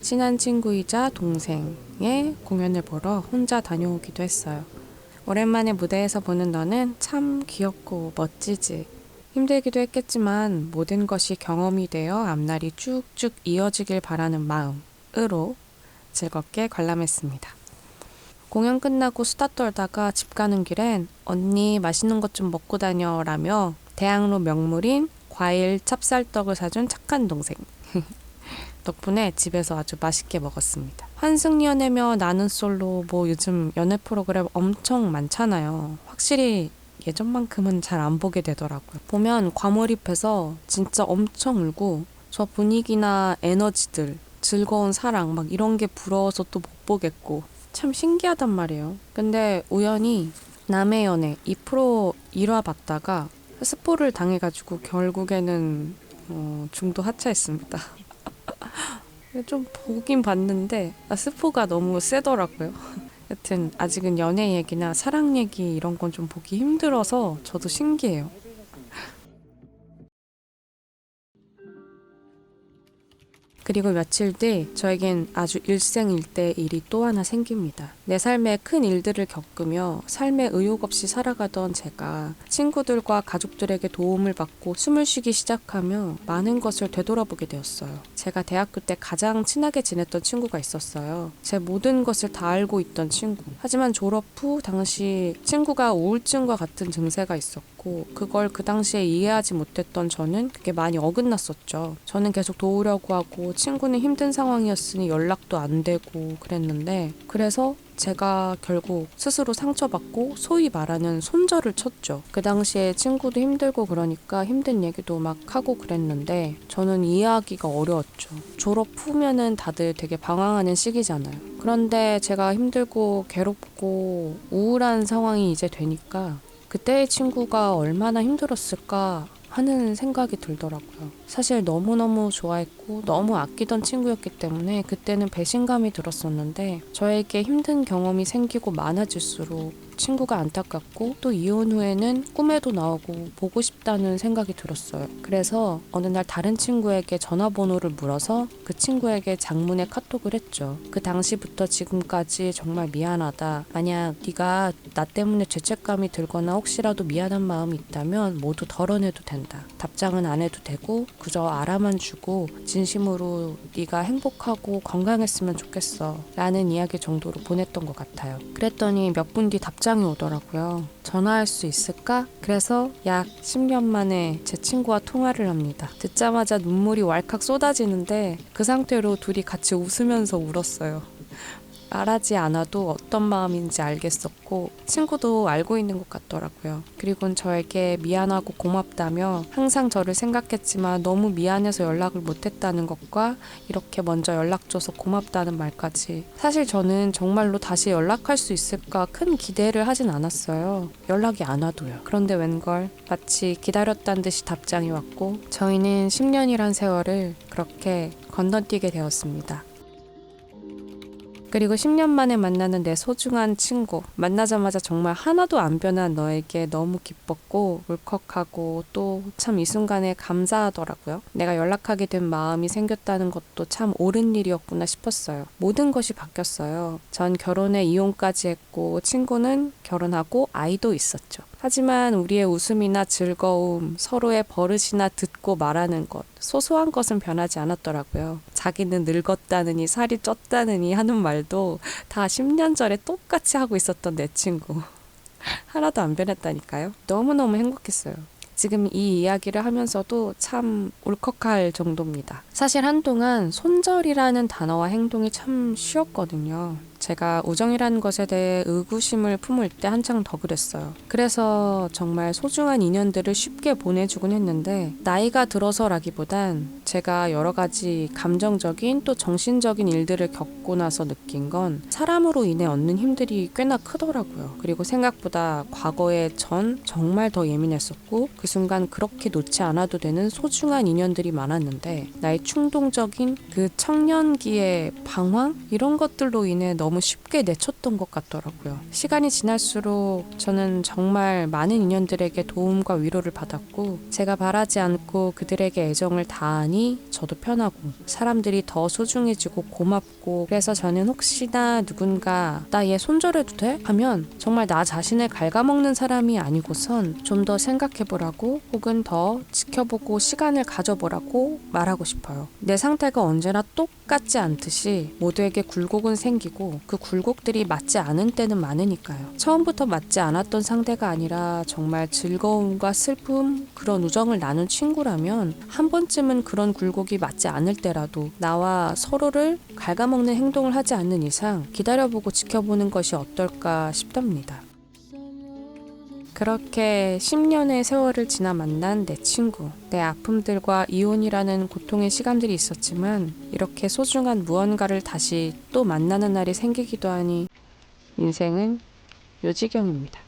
친한 친구이자 동생의 공연을 보러 혼자 다녀오기도 했어요. 오랜만에 무대에서 보는 너는 참 귀엽고 멋지지. 힘들기도 했겠지만 모든 것이 경험이 되어 앞날이 쭉쭉 이어지길 바라는 마음으로 즐겁게 관람했습니다. 공연 끝나고 수다 떨다가 집 가는 길엔 언니 맛있는 것 좀 먹고 다녀 라며 대학로 명물인 과일 찹쌀떡을 사준 착한 동생. 덕분에 집에서 아주 맛있게 먹었습니다. 환승연애며 나는 솔로 뭐 요즘 연애 프로그램 엄청 많잖아요. 확실히 예전만큼은 잘 안 보게 되더라고요. 보면 과몰입해서 진짜 엄청 울고 저 분위기나 에너지들, 즐거운 사랑 막 이런 게 부러워서 또 못 보겠고 참 신기하단 말이에요. 근데 우연히 남의 연애 이 프로 1화 봤다가 스포를 당해가지고 결국에는 중도 하차했습니다. 좀 보긴 봤는데 스포가 너무 세더라고요. 여튼 아직은 연애 얘기나 사랑 얘기 이런 건 좀 보기 힘들어서 저도 신기해요. 그리고 며칠 뒤 저에겐 아주 일생일대 일이 또 하나 생깁니다. 내 삶에 큰 일들을 겪으며 삶에 의욕 없이 살아가던 제가 친구들과 가족들에게 도움을 받고 숨을 쉬기 시작하며 많은 것을 되돌아보게 되었어요. 제가 대학교 때 가장 친하게 지냈던 친구가 있었어요. 제 모든 것을 다 알고 있던 친구. 하지만 졸업 후 당시 친구가 우울증과 같은 증세가 있었고 그걸 그 당시에 이해하지 못했던 저는 그게 많이 어긋났었죠. 저는 계속 도우려고 하고 친구는 힘든 상황이었으니 연락도 안 되고 그랬는데 그래서 제가 결국 스스로 상처받고 소위 말하는 손절을 쳤죠. 그 당시에 친구도 힘들고 그러니까 힘든 얘기도 막 하고 그랬는데 저는 이해하기가 어려웠죠. 졸업 후면은 다들 되게 방황하는 시기잖아요. 그런데 제가 힘들고 괴롭고 우울한 상황이 이제 되니까 그때의 친구가 얼마나 힘들었을까 하는 생각이 들더라고요. 사실 너무너무 좋아했고 너무 아끼던 친구였기 때문에 그때는 배신감이 들었었는데 저에게 힘든 경험이 생기고 많아질수록 친구가 안타깝고 또 이혼 후에는 꿈에도 나오고 보고 싶다는 생각이 들었어요. 그래서 어느 날 다른 친구에게 전화번호를 물어서 그 친구에게 장문의 카톡을 했죠. 그 당시부터 지금까지 정말 미안하다. 만약 네가 나 때문에 죄책감이 들거나 혹시라도 미안한 마음이 있다면 모두 덜어내도 된다. 답장은 안 해도 되고 그저 알아만 주고 진심으로 네가 행복하고 건강했으면 좋겠어 라는 이야기 정도로 보냈던 것 같아요. 그랬더니 몇 분 뒤 답장이 오더라고요. 전화할 수 있을까? 그래서 약 10년 만에 제 친구와 통화를 합니다. 듣자마자 눈물이 왈칵 쏟아지는데 그 상태로 둘이 같이 웃으면서 울었어요. 말하지 않아도 어떤 마음인지 알겠었고 친구도 알고 있는 것 같더라고요. 그리고는 저에게 미안하고 고맙다며 항상 저를 생각했지만 너무 미안해서 연락을 못했다는 것과 이렇게 먼저 연락줘서 고맙다는 말까지. 사실 저는 정말로 다시 연락할 수 있을까 큰 기대를 하진 않았어요. 연락이 안 와도요. 그런데 웬걸 마치 기다렸다는 듯이 답장이 왔고 저희는 10년이란 세월을 그렇게 건너뛰게 되었습니다. 그리고 10년 만에 만나는 내 소중한 친구. 만나자마자 정말 하나도 안 변한 너에게 너무 기뻤고 울컥하고 또 참 이 순간에 감사하더라고요. 내가 연락하게 된 마음이 생겼다는 것도 참 옳은 일이었구나 싶었어요. 모든 것이 바뀌었어요. 전 결혼에 이혼까지 했고 친구는 결혼하고 아이도 있었죠. 하지만 우리의 웃음이나 즐거움, 서로의 버릇이나 듣고 말하는 것, 소소한 것은 변하지 않았더라고요. 자기는 늙었다느니 살이 쪘다느니 하는 말도 다 10년 전에 똑같이 하고 있었던 내 친구. 하나도 안 변했다니까요. 너무너무 행복했어요. 지금 이 이야기를 하면서도 참 울컥할 정도입니다. 사실 한동안 손절이라는 단어와 행동이 참 쉬웠거든요. 제가 우정이라는 것에 대해 의구심을 품을 때 한창 더 그랬어요. 그래서 정말 소중한 인연들을 쉽게 보내주곤 했는데 나이가 들어서라기보단 제가 여러 가지 감정적인 또 정신적인 일들을 겪고 나서 느낀 건 사람으로 인해 얻는 힘들이 꽤나 크더라고요. 그리고 생각보다 과거에 전 정말 더 예민했었고 그 순간 그렇게 놓지 않아도 되는 소중한 인연들이 많았는데 나의 충동적인 그 청년기의 방황? 이런 것들로 인해 너무 너무 쉽게 내쳤던 것 같더라고요. 시간이 지날수록 저는 정말 많은 인연들에게 도움과 위로를 받았고, 제가 바라지 않고 그들에게 애정을 다하니 저도 편하고 사람들이 더 소중해지고 고맙고, 그래서 저는 혹시나 누군가 나 얘 손절해도 돼? 하면 정말 나 자신을 갉아먹는 사람이 아니고선 좀 더 생각해보라고, 혹은 더 지켜보고 시간을 가져보라고 말하고 싶어요. 내 상태가 언제나 똑같지 않듯이 모두에게 굴곡은 생기고 그 굴곡들이 맞지 않은 때는 많으니까요. 처음부터 맞지 않았던 상대가 아니라 정말 즐거움과 슬픔, 그런 우정을 나눈 친구라면 한 번쯤은 그런 굴곡이 맞지 않을 때라도 나와 서로를 갉아먹는 행동을 하지 않는 이상 기다려보고 지켜보는 것이 어떨까 싶답니다. 그렇게 10년의 세월을 지나 만난 내 친구, 내 아픔들과 이혼이라는 고통의 시간들이 있었지만 이렇게 소중한 무언가를 다시 또 만나는 날이 생기기도 하니 인생은 요지경입니다.